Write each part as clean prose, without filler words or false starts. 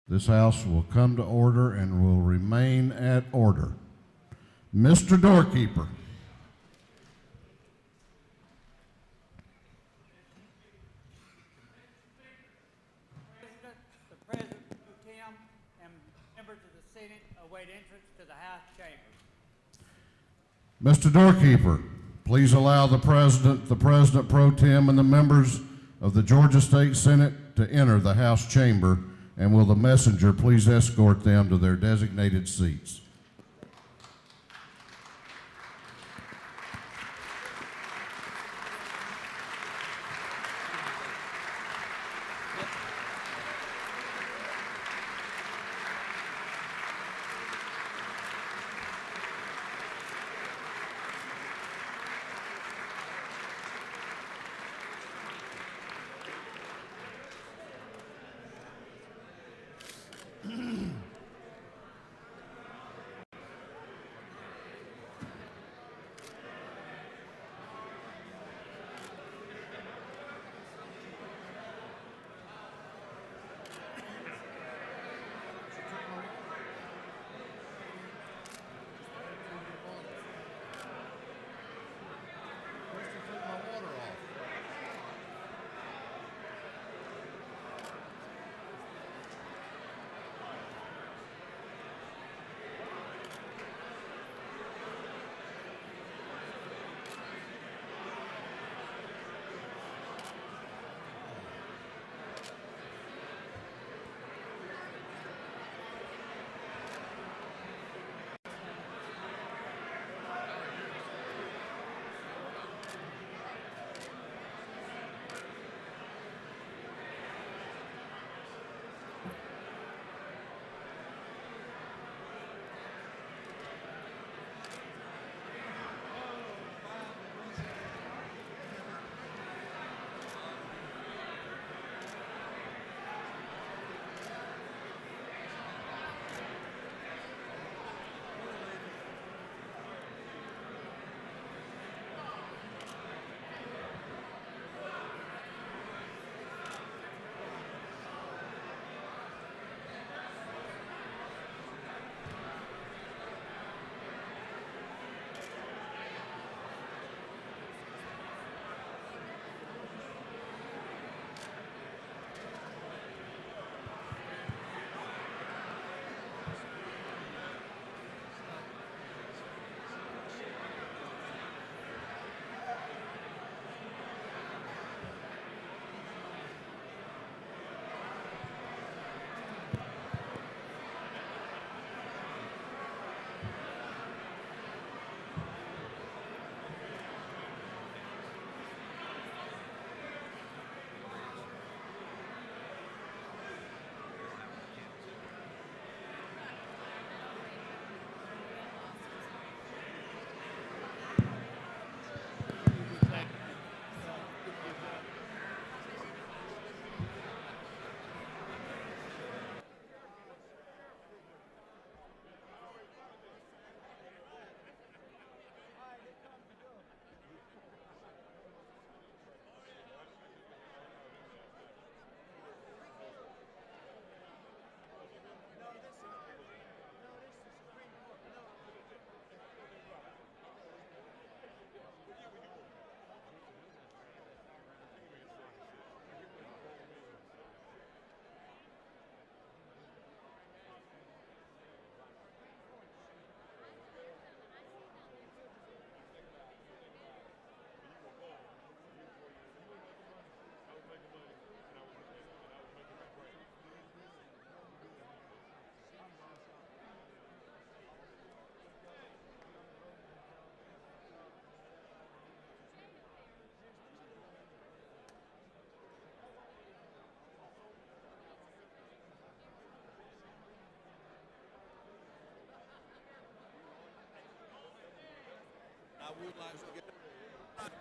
This House will come to order and will remain at order. Mr. Doorkeeper. The President pro tem and members of the Senate await entrance to the House chamber. Mr. Doorkeeper, please allow the President pro tem, and the members of the Georgia State Senate to enter the House chamber, and will the messenger please escort them to their designated seats.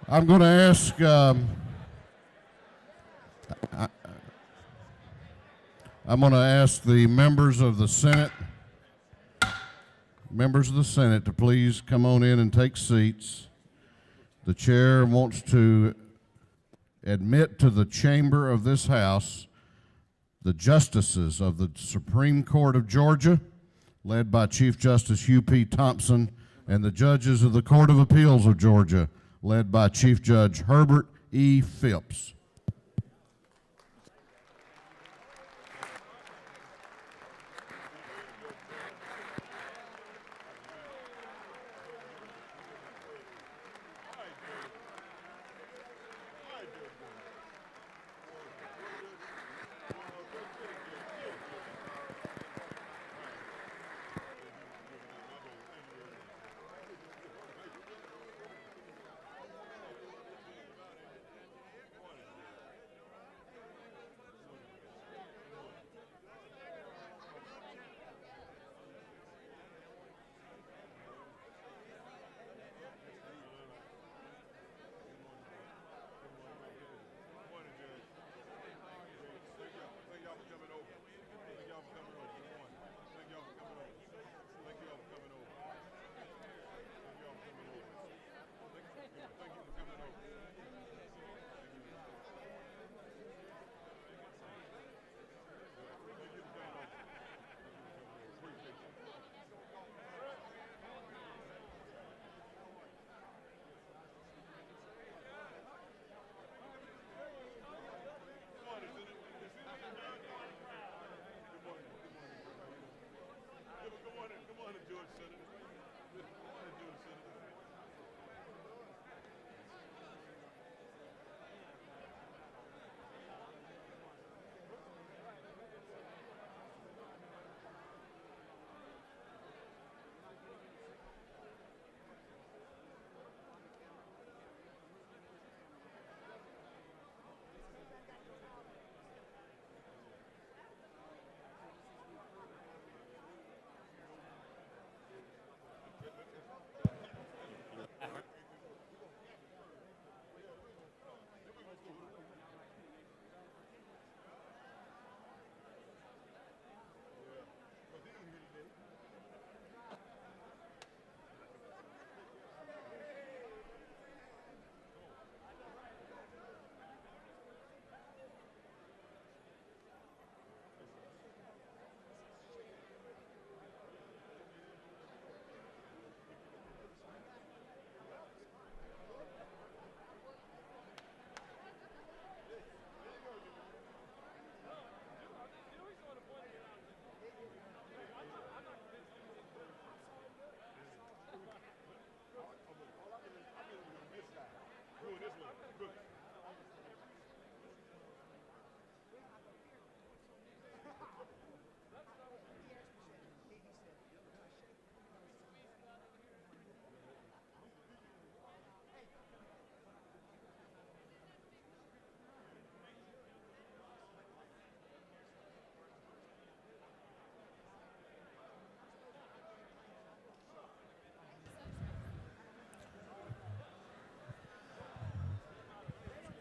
I'm going to ask the members of the Senate to please come on in and take seats. The chair wants to admit to the chamber of this House the justices of the Supreme Court of Georgia, led by Chief Justice Hugh P. Thompson, and the judges of the Court of Appeals of Georgia, led by Chief Judge Herbert E. Phipps.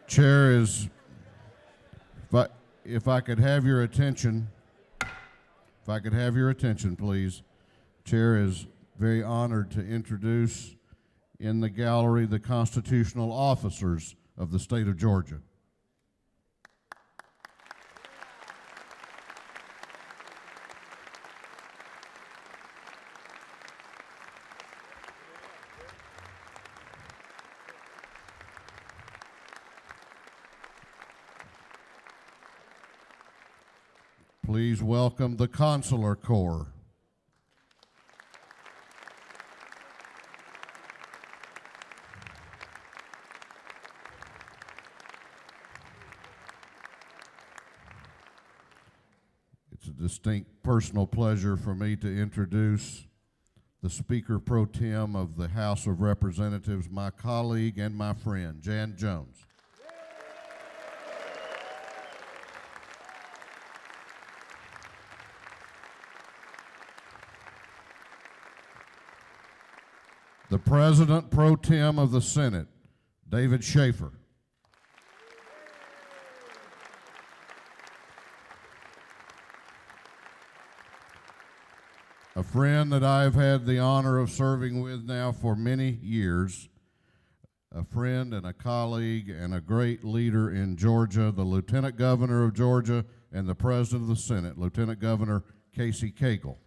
Chair is, if I could have your attention, please. Chair is very honored to introduce in the gallery the constitutional officers of the state of Georgia. Please welcome the Consular Corps. It's a distinct personal pleasure for me to introduce the Speaker Pro Tem of the House of Representatives, my colleague and my friend, Jan Jones. The President Pro Tem of the Senate, David Schaefer. A friend that I've had the honor of serving with now for many years, a friend and a colleague and a great leader in Georgia, the Lieutenant Governor of Georgia, and the President of the Senate, Lieutenant Governor Casey Cagle.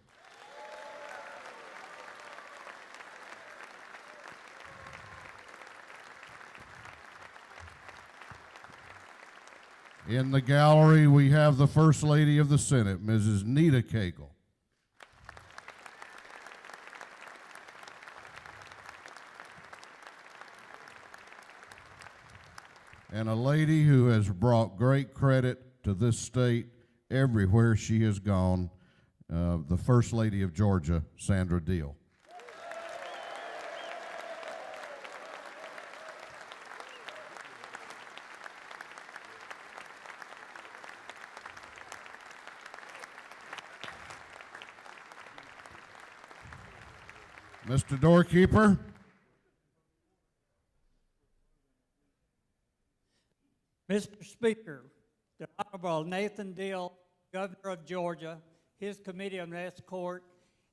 In the gallery, we have the First Lady of the Senate, Mrs. Nita Cagle. And a lady who has brought great credit to this state everywhere she has gone, the First Lady of Georgia, Sandra Deal. Mr. Doorkeeper. Mr. Speaker, the Honorable Nathan Deal, Governor of Georgia, his Committee on Escort,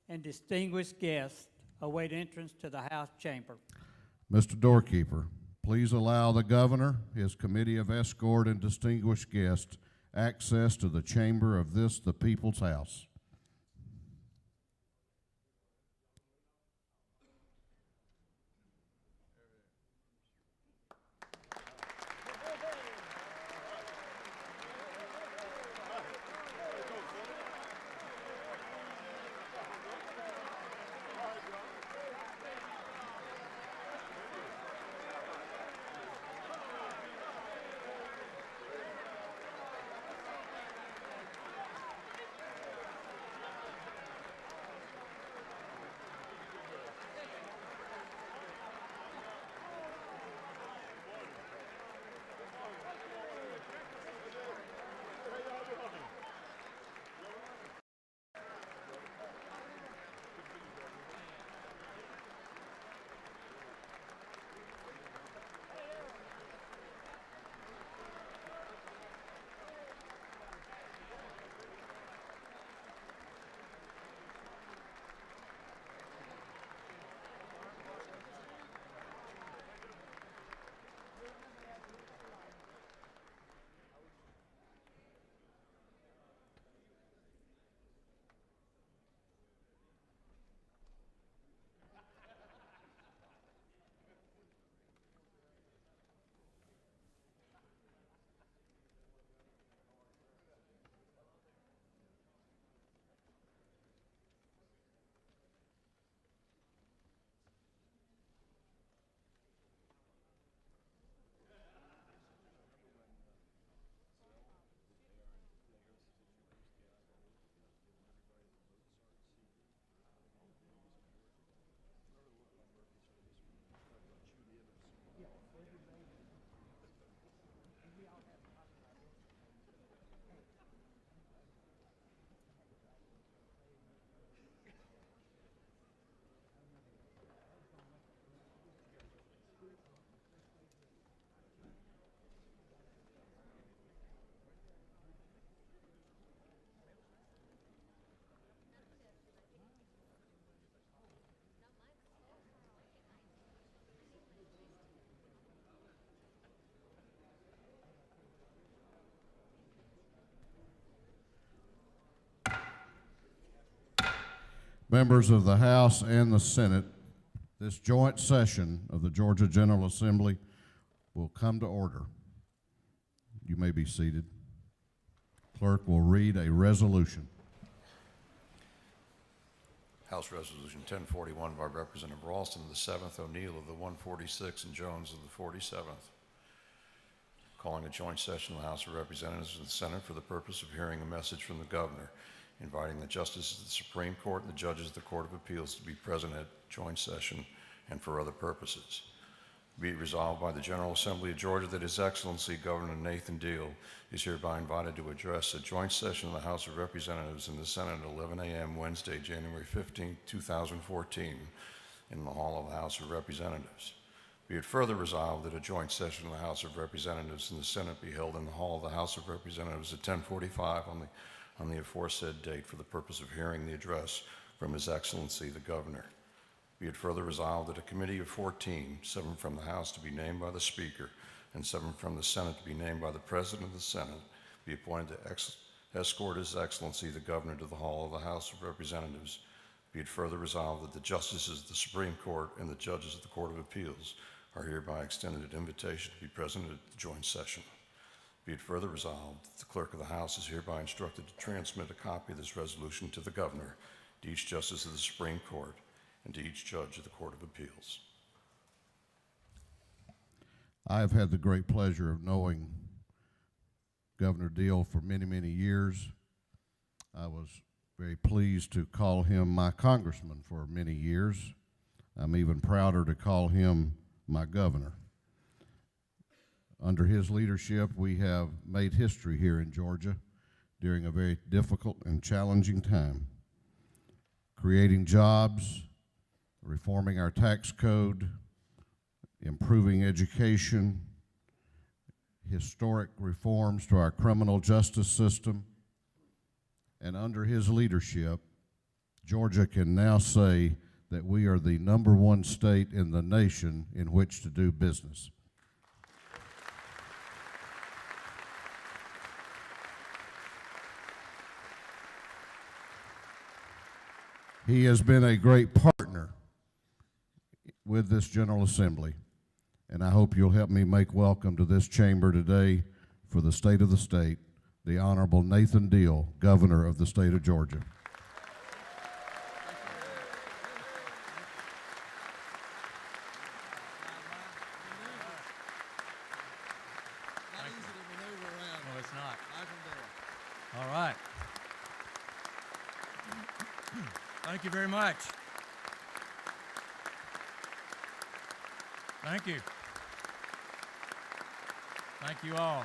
and distinguished guests await entrance to the House chamber. Mr. Doorkeeper, please allow the Governor, his Committee of Escort, and distinguished guests access to the chamber of this, the People's House. Members of the House and the Senate, this joint session of the Georgia General Assembly will come to order. You may be seated. Clerk will read a resolution. House Resolution 1041 by Representative Ralston of the 7th, O'Neill of the 146th, and Jones of the 47th. Calling a joint session of the House of Representatives and the Senate for the purpose of hearing a message from the Governor, inviting the Justices of the Supreme Court and the Judges of the Court of Appeals to be present at joint session and for other purposes. Be it resolved by the General Assembly of Georgia that His Excellency Governor Nathan Deal is hereby invited to address a joint session of the House of Representatives and the Senate at 11 a.m. Wednesday, January 15, 2014, in the Hall of the House of Representatives. Be it further resolved that a joint session of the House of Representatives and the Senate be held in the Hall of the House of Representatives at 10:45 on the aforesaid date for the purpose of hearing the address from His Excellency the Governor. Be it further resolved that a committee of 14, 7 from the House to be named by the Speaker and 7 from the Senate to be named by the President of the Senate, be appointed to escort His Excellency the Governor to the Hall of the House of Representatives. Be it further resolved that the justices of the Supreme Court and the judges of the Court of Appeals are hereby extended an invitation to be present at the joint session. Be it further resolved that the Clerk of the House is hereby instructed to transmit a copy of this resolution to the Governor, to each justice of the Supreme Court, and to each judge of the Court of Appeals. I have had the great pleasure of knowing Governor Deal for many, many years. I was very pleased to call him my congressman for many years. I'm even prouder to call him my governor. Under his leadership, we have made history here in Georgia during a very difficult and challenging time, creating jobs, reforming our tax code, improving education, historic reforms to our criminal justice system, and under his leadership, Georgia can now say that we are the #1 state in the nation in which to do business. He has been a great partner with this General Assembly, and I hope you'll help me make welcome to this chamber today for the state of the state, the Honorable Nathan Deal, Governor of the state of Georgia. Not easy to maneuver around. No, it's not. I can do it. All right. Thank you very much. Thank you. Thank you all.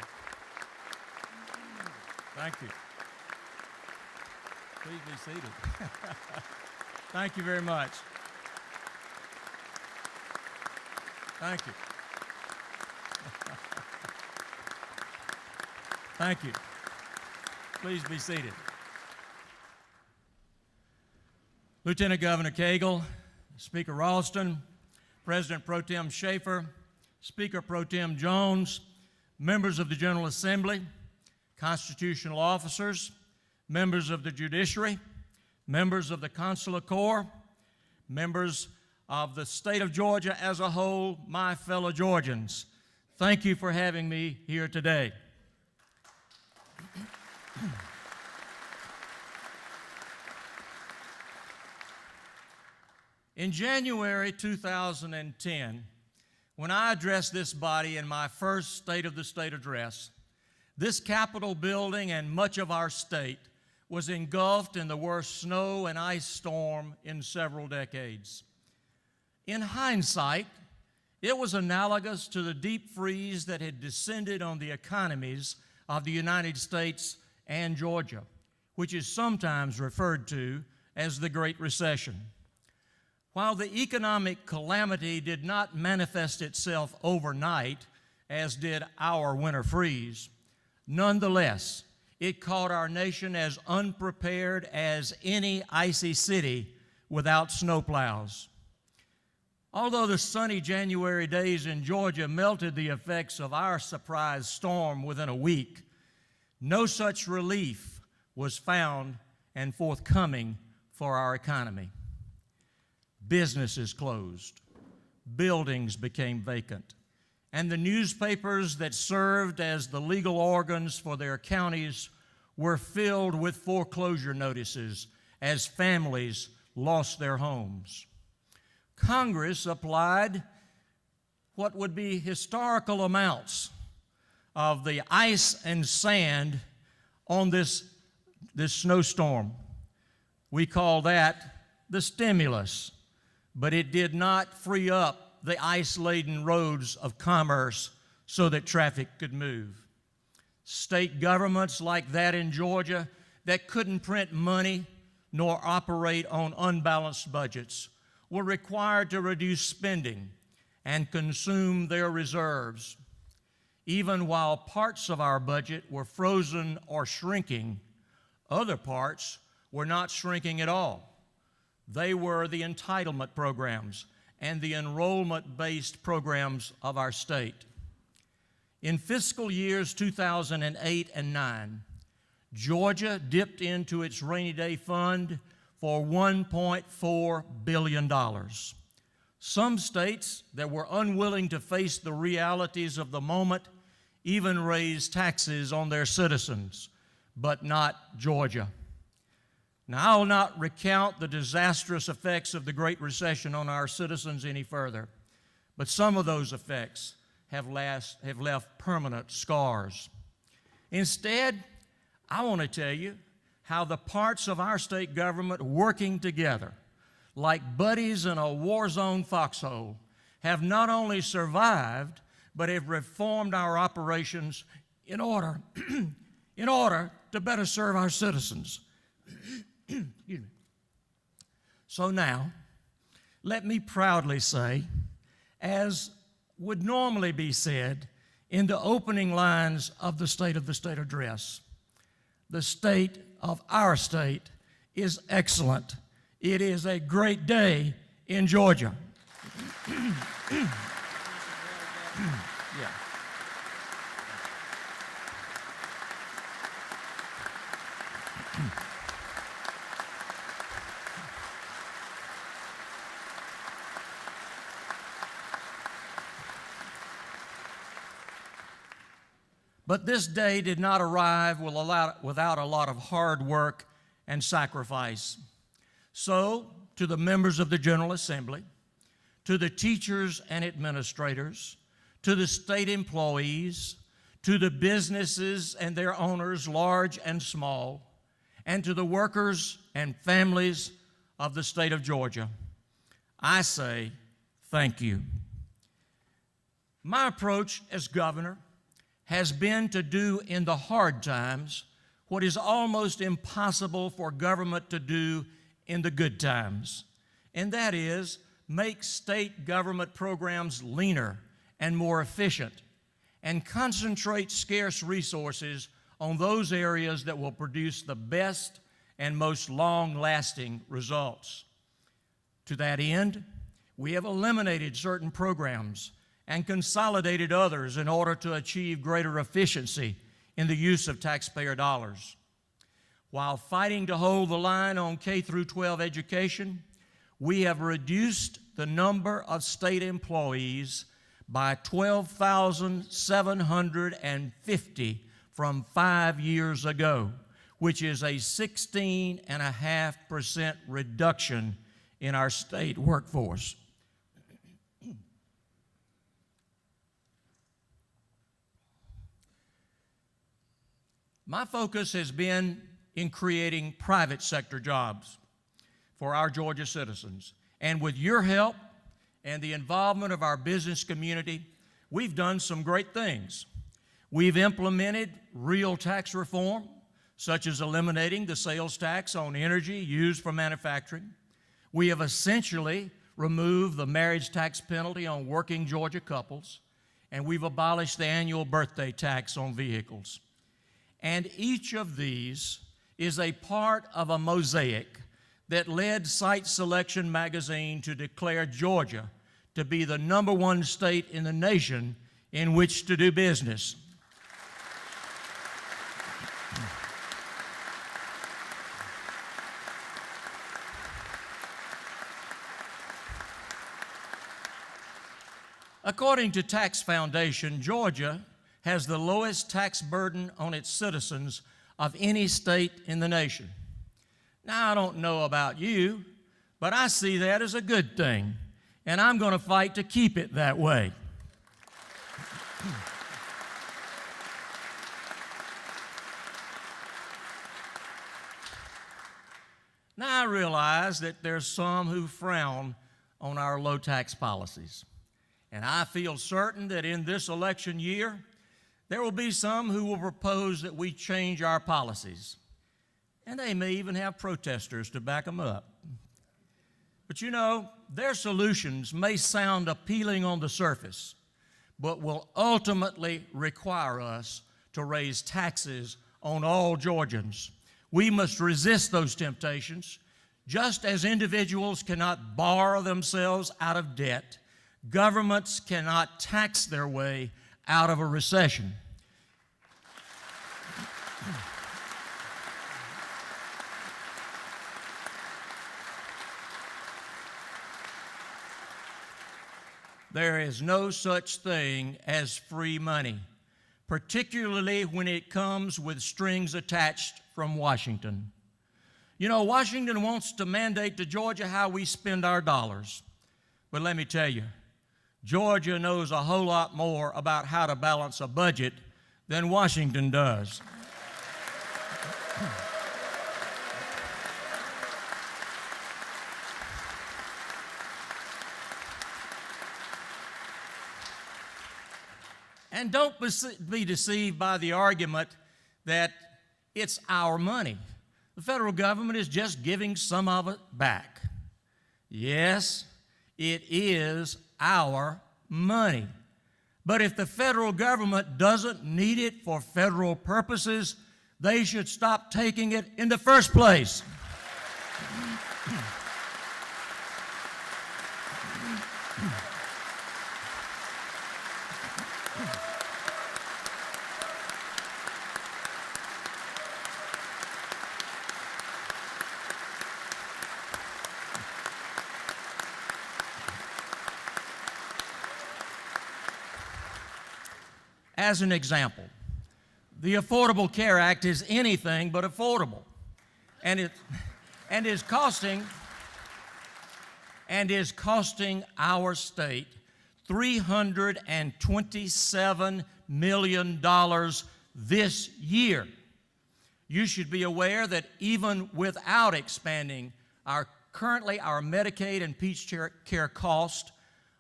Thank you. Please be seated. Thank you very much. Thank you. Thank you. Please be seated. Lieutenant Governor Cagle, Speaker Ralston, President Pro Tem Schaefer, Speaker Pro Tem Jones, members of the General Assembly, constitutional officers, members of the judiciary, members of the Consular Corps, members of the state of Georgia as a whole, my fellow Georgians. Thank you for having me here today. In January 2010, when I addressed this body in my first State of the State address, this Capitol building and much of our state was engulfed in the worst snow and ice storm in several decades. In hindsight, it was analogous to the deep freeze that had descended on the economies of the United States and Georgia, which is sometimes referred to as the Great Recession. While the economic calamity did not manifest itself overnight, as did our winter freeze, nonetheless, it caught our nation as unprepared as any icy city without snowplows. Although the sunny January days in Georgia melted the effects of our surprise storm within a week, no such relief was found and forthcoming for our economy. Businesses closed, buildings became vacant, and the newspapers that served as the legal organs for their counties were filled with foreclosure notices as families lost their homes. Congress applied what would be historical amounts of the ice and sand on this snowstorm. We call that the stimulus. But it did not free up the ice-laden roads of commerce so that traffic could move. State governments like that in Georgia that couldn't print money nor operate on unbalanced budgets were required to reduce spending and consume their reserves. Even while parts of our budget were frozen or shrinking, other parts were not shrinking at all. They were the entitlement programs and the enrollment-based programs of our state. In fiscal years 2008 and 9, Georgia dipped into its rainy day fund for $1.4 billion. Some states that were unwilling to face the realities of the moment even raised taxes on their citizens, but not Georgia. Now, I'll not recount the disastrous effects of the Great Recession on our citizens any further, but some of those effects have left permanent scars. Instead, I want to tell you how the parts of our state government working together, like buddies in a war-zone foxhole, have not only survived, but have reformed our operations in order to better serve our citizens. Excuse me. So now, let me proudly say, as would normally be said in the opening lines of the State Address, the state of our state is excellent. It is a great day in Georgia. Yeah. But this day did not arrive without a lot of hard work and sacrifice. So, to the members of the General Assembly, to the teachers and administrators, to the state employees, to the businesses and their owners, large and small, and to the workers and families of the state of Georgia, I say thank you. My approach as governor has been to do in the hard times what is almost impossible for government to do in the good times, and that is make state government programs leaner and more efficient and concentrate scarce resources on those areas that will produce the best and most long-lasting results. To that end, we have eliminated certain programs and consolidated others in order to achieve greater efficiency in the use of taxpayer dollars. While fighting to hold the line on K-12 education, we have reduced the number of state employees by 12,750 from 5 years ago, which is a 16.5% reduction in our state workforce. My focus has been in creating private sector jobs for our Georgia citizens. And with your help and the involvement of our business community, we've done some great things. We've implemented real tax reform, such as eliminating the sales tax on energy used for manufacturing. We have essentially removed the marriage tax penalty on working Georgia couples, and we've abolished the annual birthday tax on vehicles. And each of these is a part of a mosaic that led Site Selection magazine to declare Georgia to be the #1 state in the nation in which to do business. According to Tax Foundation, Georgia has the lowest tax burden on its citizens of any state in the nation. Now, I don't know about you, but I see that as a good thing, and I'm going to fight to keep it that way. Now, I realize that there's some who frown on our low tax policies, and I feel certain that in this election year, there will be some who will propose that we change our policies, and they may even have protesters to back them up. But you know, their solutions may sound appealing on the surface, but will ultimately require us to raise taxes on all Georgians. We must resist those temptations. Just as individuals cannot borrow themselves out of debt, governments cannot tax their way out of a recession. there is no such thing as free money, particularly when it comes with strings attached from Washington. You know, Washington wants to mandate to Georgia how we spend our dollars. But let me tell you, Georgia knows a whole lot more about how to balance a budget than Washington does. And don't be deceived by the argument that it's our money. The federal government is just giving some of it back. Yes, it is our money. But if the federal government doesn't need it for federal purposes, they should stop taking it in the first place. As an example, the Affordable Care Act is anything but affordable, and is costing our state $327 million this year. You should be aware that even without expanding, our Medicaid and Peach Care cost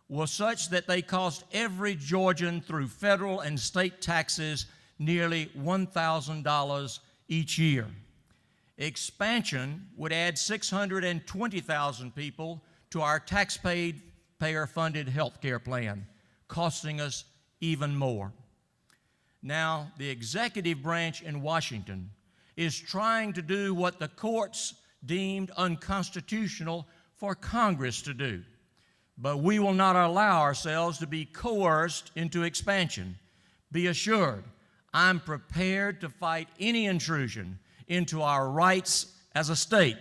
was such that they cost every Georgian through federal and state taxes nearly $1,000 each year. Expansion would add 620,000 people to our taxpayer-funded health care plan, costing us even more. Now, the executive branch in Washington is trying to do what the courts deemed unconstitutional for Congress to do. But we will not allow ourselves to be coerced into expansion. Be assured, I'm prepared to fight any intrusion into our rights as a state.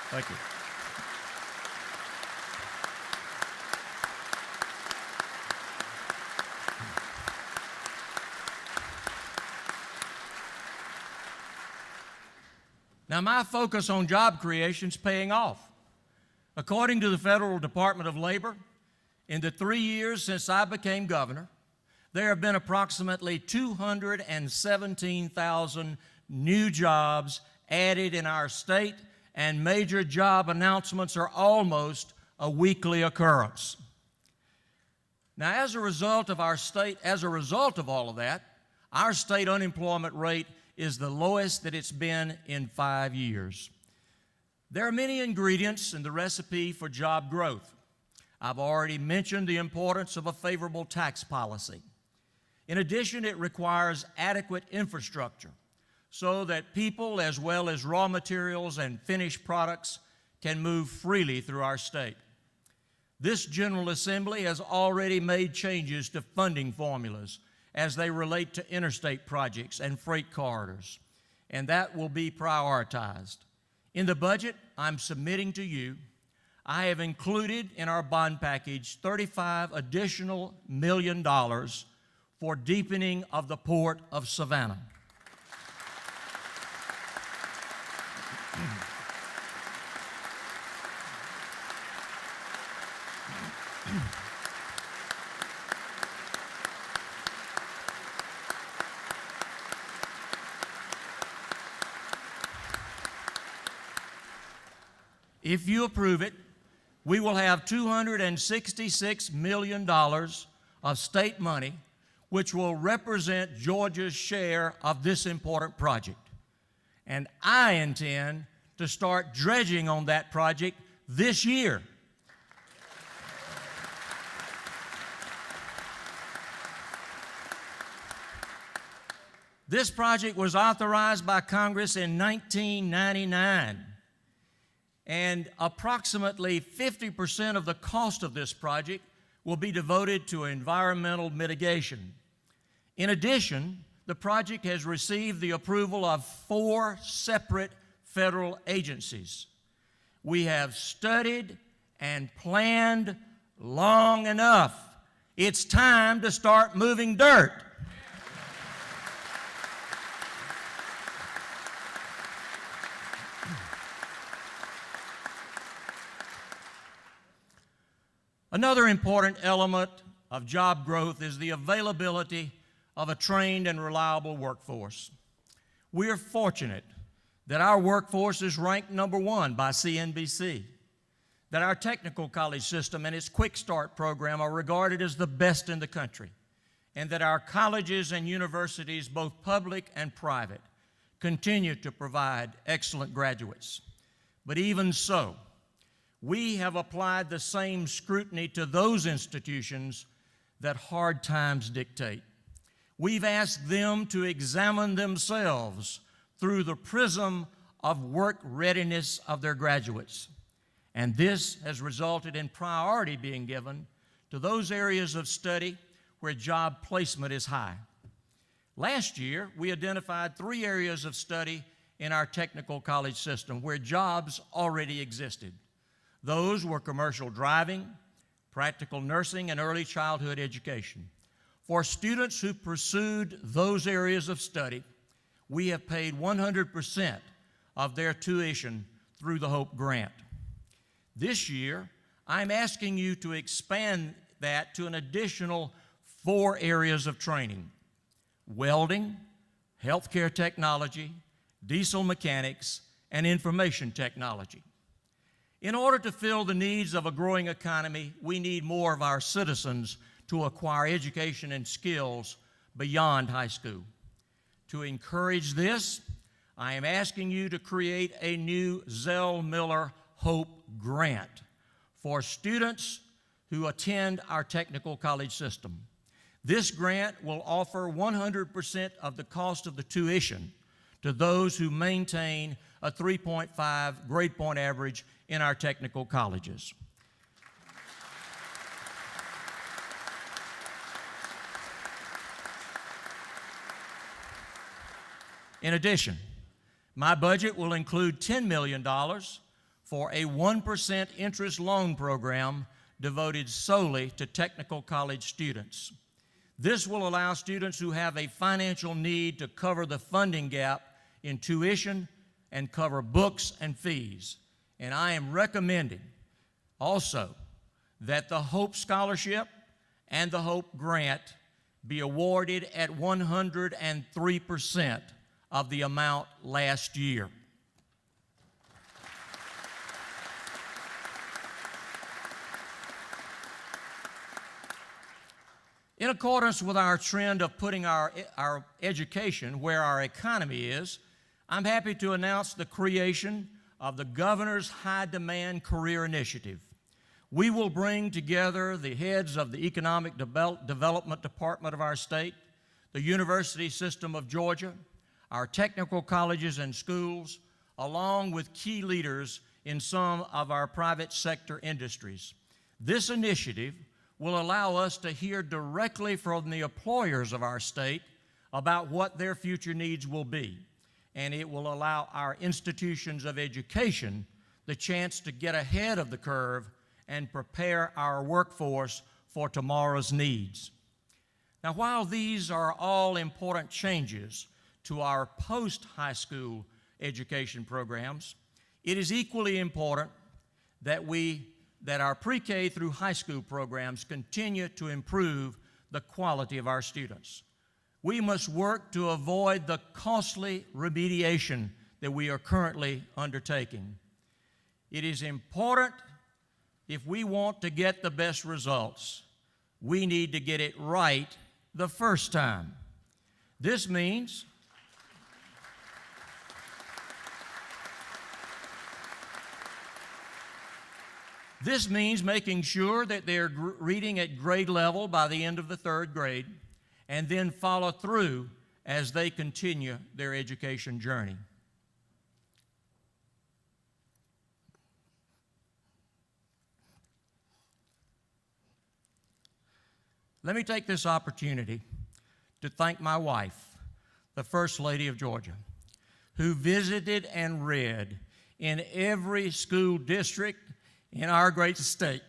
Thank you. Now, my focus on job creation is paying off. According to the Federal Department of Labor, in the 3 years since I became governor, there have been approximately 217,000 new jobs added in our state, and major job announcements are almost a weekly occurrence. Now, as a result of all of that, our state unemployment rate is the lowest that it's been in 5 years. There are many ingredients in the recipe for job growth. I've already mentioned the importance of a favorable tax policy. In addition, it requires adequate infrastructure so that people, as well as raw materials and finished products, can move freely through our state. This General Assembly has already made changes to funding formulas as they relate to interstate projects and freight corridors, and that will be prioritized. In the budget I'm submitting to you, I have included in our bond package $35 additional million for deepening of the Port of Savannah. If you approve it, we will have $266 million of state money, which will represent Georgia's share of this important project. And I intend to start dredging on that project this year. This project was authorized by Congress in 1999. And approximately 50% of the cost of this project will be devoted to environmental mitigation. In addition, the project has received the approval of 4 separate federal agencies. We have studied and planned long enough. It's time to start moving dirt. Another important element of job growth is the availability of a trained and reliable workforce. We are fortunate that our workforce is ranked #1 by CNBC, that our technical college system and its Quick Start program are regarded as the best in the country, and that our colleges and universities, both public and private, continue to provide excellent graduates. But even so, we have applied the same scrutiny to those institutions that hard times dictate. We've asked them to examine themselves through the prism of work readiness of their graduates. And this has resulted in priority being given to those areas of study where job placement is high. Last year, we identified 3 areas of study in our technical college system where jobs already existed. Those were commercial driving, practical nursing, and early childhood education. For students who pursued those areas of study, we have paid 100% of their tuition through the HOPE grant. This year, I'm asking you to expand that to an additional 4 areas of training: welding, healthcare technology, diesel mechanics, and information technology. In order to fill the needs of a growing economy, we need more of our citizens to acquire education and skills beyond high school. To encourage this, I am asking you to create a new Zell Miller HOPE grant for students who attend our technical college system. This grant will offer 100% of the cost of the tuition to those who maintain a 3.5 grade point average in our technical colleges. In addition, my budget will include $10 million for a 1% interest loan program devoted solely to technical college students. This will allow students who have a financial need to cover the funding gap in tuition and cover books and fees. And I am recommending also that the HOPE Scholarship and the HOPE Grant be awarded at 103% of the amount last year. In accordance with our trend of putting our education where our economy is, I'm happy to announce the creation of the Governor's High Demand Career Initiative. We will bring together the heads of the Economic Development Department of our state, the University System of Georgia, our technical colleges and schools, along with key leaders in some of our private sector industries. This initiative will allow us to hear directly from the employers of our state about what their future needs will be, and it will allow our institutions of education the chance to get ahead of the curve and prepare our workforce for tomorrow's needs. Now, while these are all important changes to our post-high school education programs, it is equally important that our pre-K through high school programs continue to improve the quality of our students. We must work to avoid the costly remediation that we are currently undertaking. It is important, if we want to get the best results, we need to get it right the first time. This means making sure that they're reading at grade level by the end of the 3rd grade, and then follow through as they continue their education journey. Let me take this opportunity to thank my wife, the First Lady of Georgia, who visited and read in every school district in our great state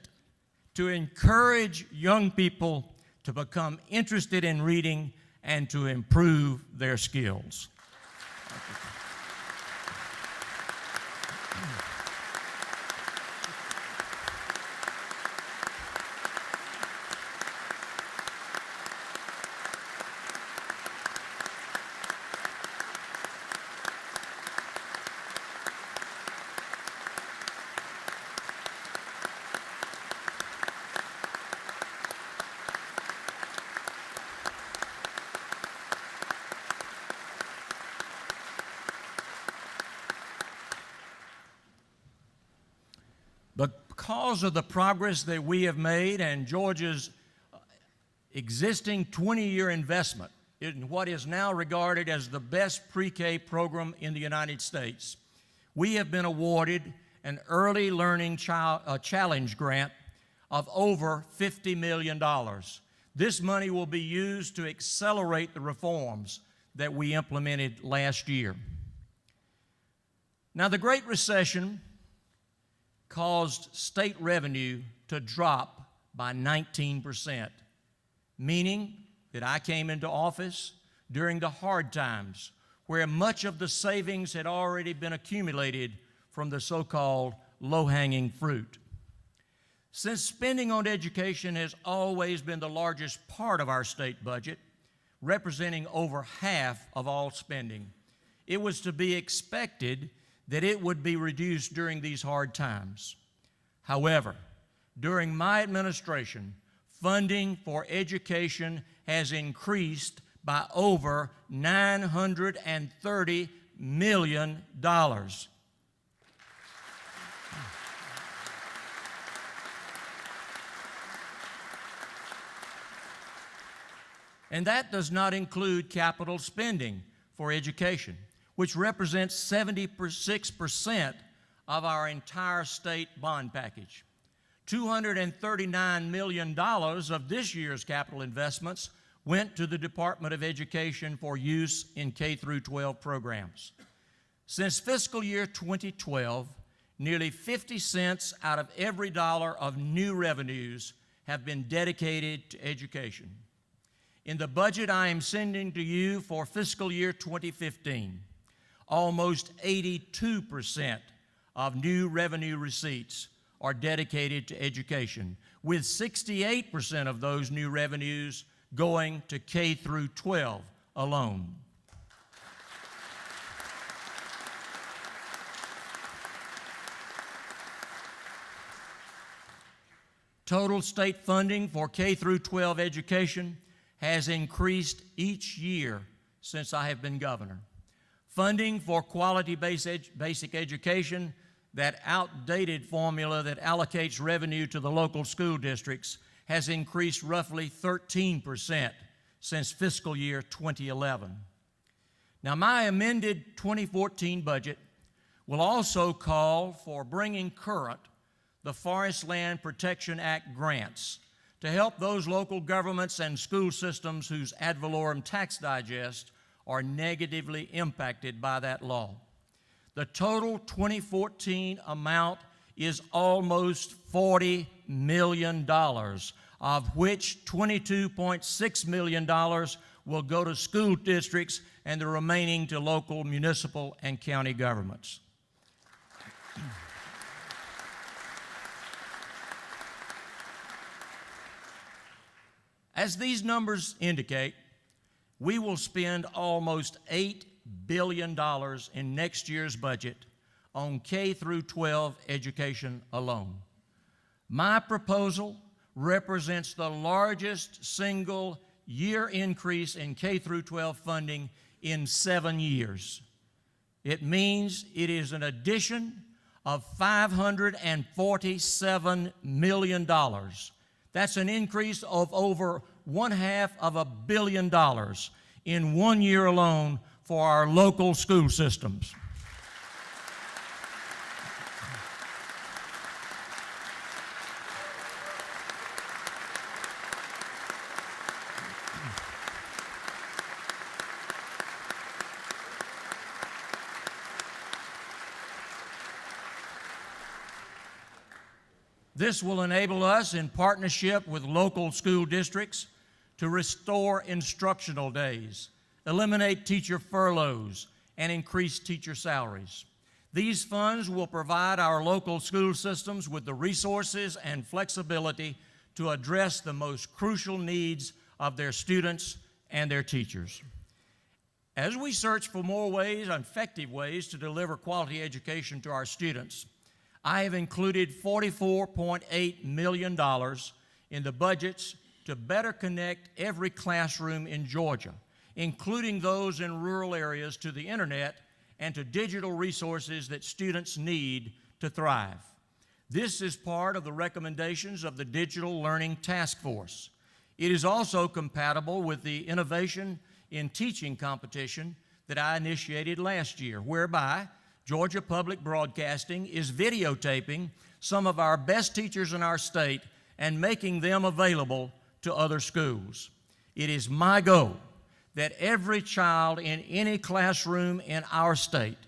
to encourage young people to become interested in reading and to improve their skills. Because of the progress that we have made and Georgia's existing 20-year investment in what is now regarded as the best pre-K program in the United States, we have been awarded an Early Learning Challenge grant of over $50 million. This money will be used to accelerate the reforms that we implemented last year. Now, the Great Recession caused state revenue to drop by 19%, meaning that I came into office during the hard times where much of the savings had already been accumulated from the so-called low-hanging fruit. Since spending on education has always been the largest part of our state budget, representing over half of all spending, it was to be expected that it would be reduced during these hard times. However, during my administration, funding for education has increased by over $930 million. And that does not include capital spending for education, which represents 76% of our entire state bond package. $239 million of this year's capital investments went to the Department of Education for use in K-12 programs. Since fiscal year 2012, nearly 50 cents out of every dollar of new revenues have been dedicated to education. In the budget I am sending to you for fiscal year 2015, almost 82% of new revenue receipts are dedicated to education, with 68% of those new revenues going to K-12 alone. Total state funding for K-12 education has increased each year since I have been governor. Funding for quality-based basic education, that outdated formula that allocates revenue to the local school districts, has increased roughly 13% since fiscal year 2011. Now, my amended 2014 budget will also call for bringing current the Forest Land Protection Act grants to help those local governments and school systems whose ad valorem tax digest are negatively impacted by that law. The total 2014 amount is almost $40 million, of which $22.6 million will go to school districts and the remaining to local, municipal, and county governments. As these numbers indicate, we will spend almost $8 billion in next year's budget on K-12 education alone. My proposal represents the largest single year increase in K-12 funding in 7 years. It means it is an addition of $547 million. That's an increase of over $500 million in 1 year alone for our local school systems. This will enable us, in partnership with local school districts, to restore instructional days, eliminate teacher furloughs, and increase teacher salaries. These funds will provide our local school systems with the resources and flexibility to address the most crucial needs of their students and their teachers. As we search for more ways, effective ways, to deliver quality education to our students, I have included $44.8 million in the budgets to better connect every classroom in Georgia, including those in rural areas, to the internet and to digital resources that students need to thrive. This is part of the recommendations of the Digital Learning Task Force. It is also compatible with the Innovation in Teaching competition that I initiated last year, whereby Georgia Public Broadcasting is videotaping some of our best teachers in our state and making them available to other schools. It is my goal that every child in any classroom in our state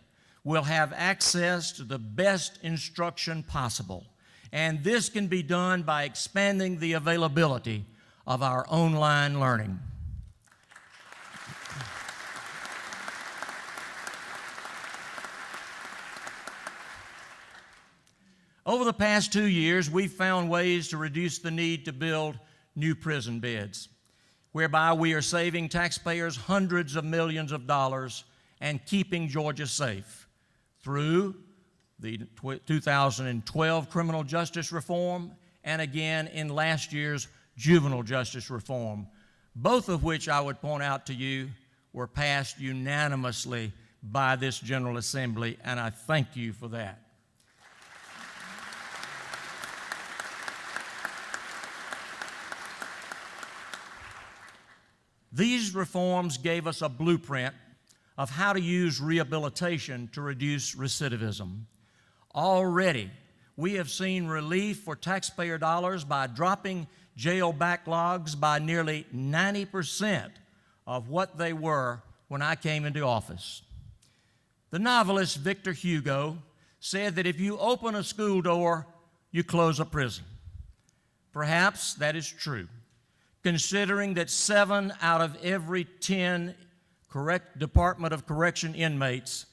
will have access to the best instruction possible. And this can be done by expanding the availability of our online learning. Over the past 2 years, we've found ways to reduce the need to build new prison beds, whereby we are saving taxpayers hundreds of millions of dollars and keeping Georgia safe through the 2012 criminal justice reform and again in last year's juvenile justice reform, both of which I would point out to you were passed unanimously by this General Assembly, and I thank you for that. These reforms gave us a blueprint of how to use rehabilitation to reduce recidivism. Already, we have seen relief for taxpayer dollars by dropping jail backlogs by nearly 90% of what they were when I came into office. The novelist Victor Hugo said that if you open a school door, you close a prison. Perhaps that is true, considering that 7 out of every 10 Department of Correction inmates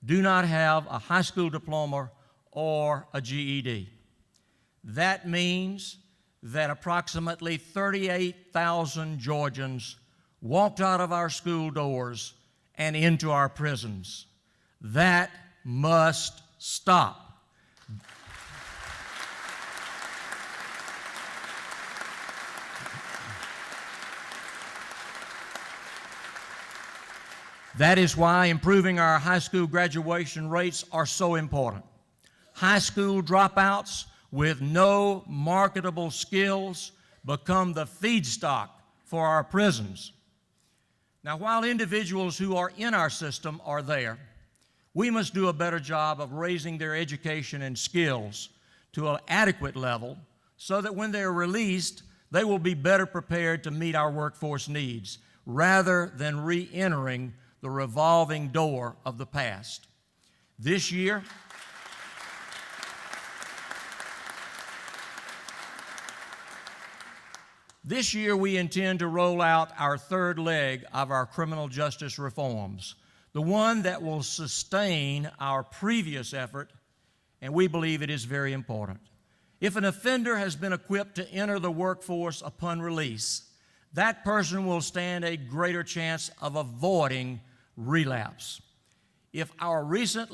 do not have a high school diploma or a GED. That means that approximately 38,000 Georgians walked out of our school doors and into our prisons. That must stop. That is why improving our high school graduation rates are so important. High school dropouts with no marketable skills become the feedstock for our prisons. Now, while individuals who are in our system are there, we must do a better job of raising their education and skills to an adequate level so that when they're released, they will be better prepared to meet our workforce needs rather than re-entering the revolving door of the past. This year, we intend to roll out our third leg of our criminal justice reforms, the one that will sustain our previous effort, and we believe it is very important. If an offender has been equipped to enter the workforce upon release, that person will stand a greater chance of avoiding relapse. If our recent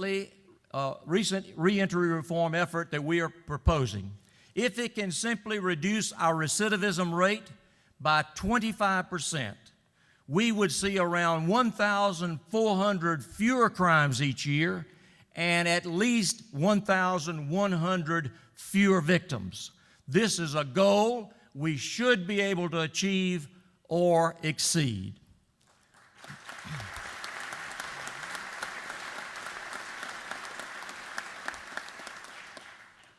reentry reform effort that we are proposing, if it can simply reduce our recidivism rate by 25%, we would see around 1,400 fewer crimes each year and at least 1,100 fewer victims. This is a goal we should be able to achieve or exceed.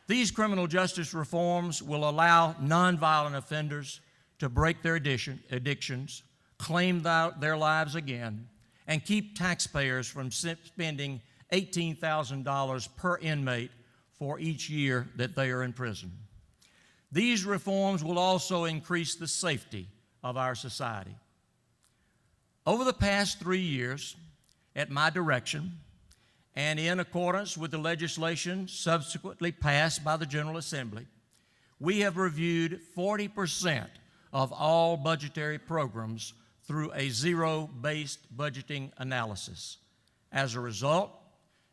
These criminal justice reforms will allow nonviolent offenders to break their addictions, claim their lives again, and keep taxpayers from spending $18,000 per inmate for each year that they are in prison. These reforms will also increase the safety of our society. Over the past 3 years, at my direction, and in accordance with the legislation subsequently passed by the General Assembly, we have reviewed 40% of all budgetary programs through a zero-based budgeting analysis. As a result,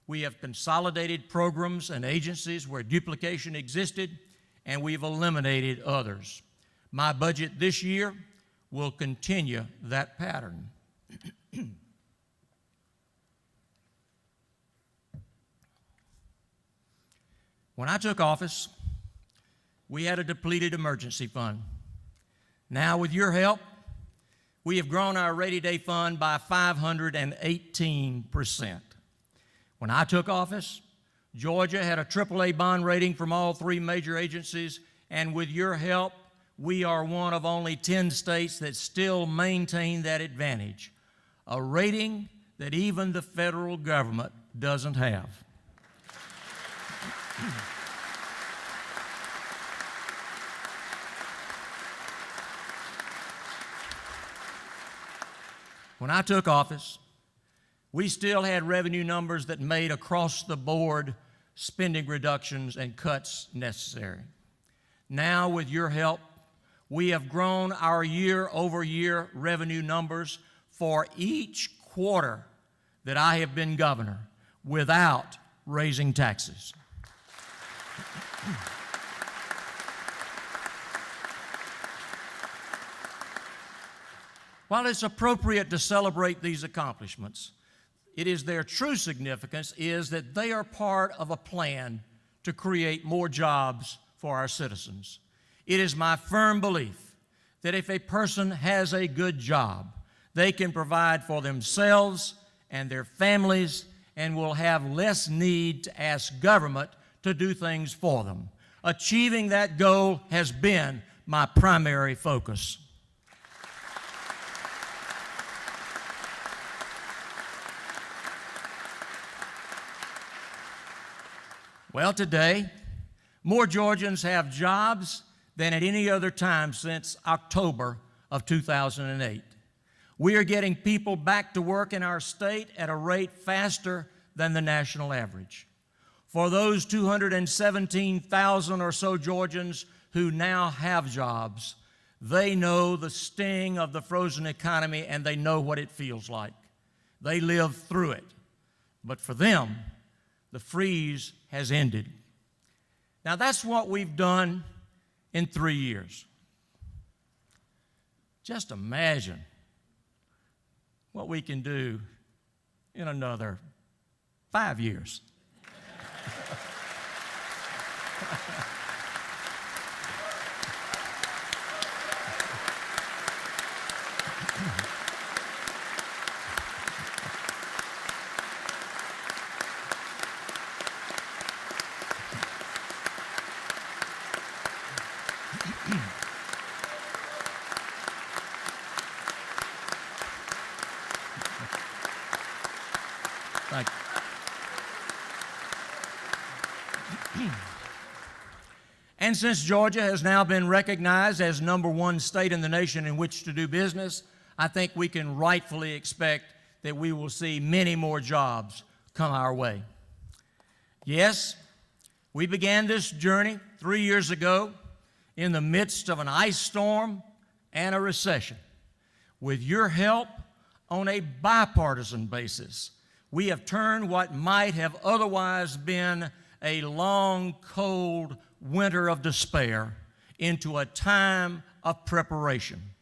we have consolidated programs and agencies where duplication existed, and we've eliminated others. My budget this year will continue that pattern. When I took office, we had a depleted emergency fund. Now, with your help, we have grown our rainy day fund by 518%. When I took office, Georgia had a AAA bond rating from all 3 major agencies, and with your help, we are one of only 10 states that still maintain that advantage, a rating that even the federal government doesn't have. When I took office, we still had revenue numbers that made across-the-board spending reductions and cuts necessary. Now, with your help, we have grown our year-over-year revenue numbers for each quarter that I have been governor without raising taxes. While it's appropriate to celebrate these accomplishments, their true significance is that they are part of a plan to create more jobs for our citizens. It is my firm belief that if a person has a good job, they can provide for themselves and their families and will have less need to ask government to do things for them. Achieving that goal has been my primary focus. Well, today, more Georgians have jobs than at any other time since October of 2008. We are getting people back to work in our state at a rate faster than the national average. For those 217,000 or so Georgians who now have jobs, they know the sting of the frozen economy and they know what it feels like. They live through it. But for them, the freeze has ended. Now, that's what we've done in 3 years. Just imagine what we can do in another 5 years. Thank you. And since Georgia has now been recognized as #1 state in the nation in which to do business, I think we can rightfully expect that we will see many more jobs come our way. Yes, we began this journey 3 years ago in the midst of an ice storm and a recession. With your help, on a bipartisan basis, we have turned what might have otherwise been a long, cold winter of despair into a time of preparation.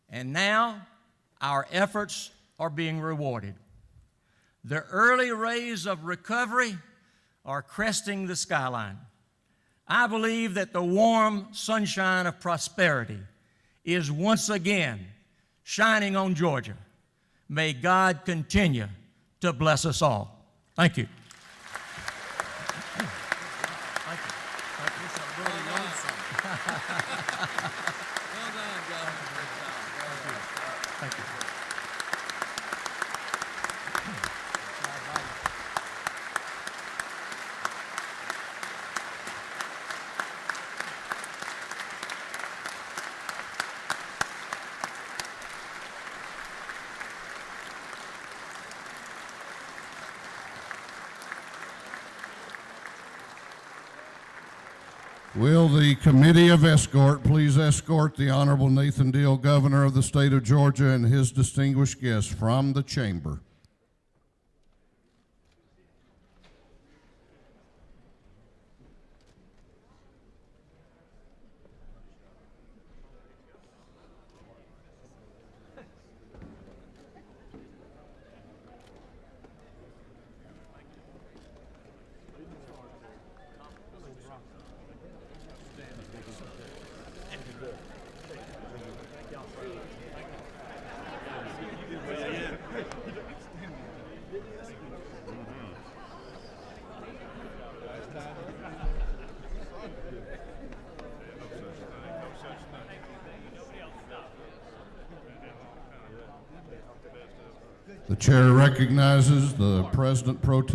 And now our efforts are being rewarded. The early rays of recovery are cresting the skyline. I believe that the warm sunshine of prosperity is once again shining on Georgia. May God continue to bless us all. Thank you. Well done, Governor. Thank you. Will the Committee of Escort please escort the Honorable Nathan Deal, Governor of the State of Georgia, and his distinguished guests from the chamber. The chair recognizes the President Pro Tem.